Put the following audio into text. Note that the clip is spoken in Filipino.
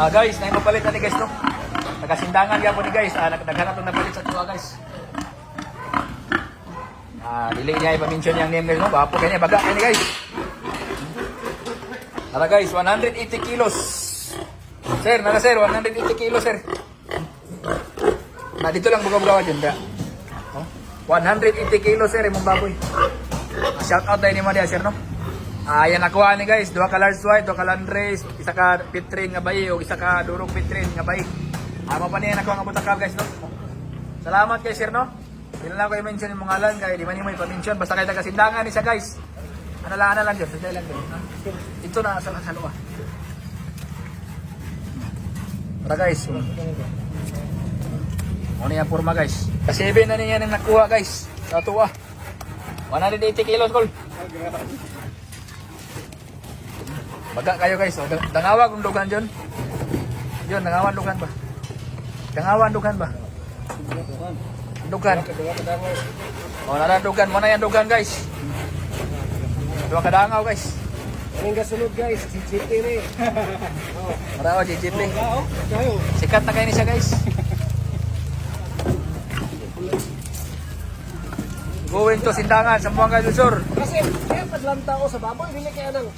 Guys, na yung mapalit na ni guys no. Nagasindangan yan po ni guys. Naghanap ng napalit sa tuwa guys. Dili niya ipa-mention yung name guys no. Bapo kanya baga kanya guys. Tara guys, 180 kilos. Sir, nara sir, 180 kilos sir. Dito lang buga-bugawan yun da. 180 kilos sir, imong baboy. Shout out tayo ni mo diya sir no. Ayan nakuha ni guys, duha ka large white, duha ka landrace, isa ka pitrin nga bayi o isa ka durong pitrin nga bayi. Amo pa niya nakuha nga butakab guys no. Salamat kay sir no. Hindi lang ko i-mention yung mga ngalan kay di man niyo may pa-mention basta kay taga Sindangan ni siya guys. Ano lang yun, sadya lang yun. Ito na sa luwa. Tara guys. Ano yung purma guys. Kasi 7 na niya nang nakuha guys. Sa tuwa. 180 kilos kol. Baga kayo guys. Dangawa kung dugan dyan. Yun, dangawan dugan ba? Dangawan dugan ba? Dugan. Naradugan. Mana yan dugan guys. Dua kadangaw guys. Ang kasunod guys, si GP ni. Maraw si GP. Sikat na kayo ni siya guys. Going to Sindangan, Zamboanga del Sur. Kasi kaya padlang tao sa baboy, hindi kaya nang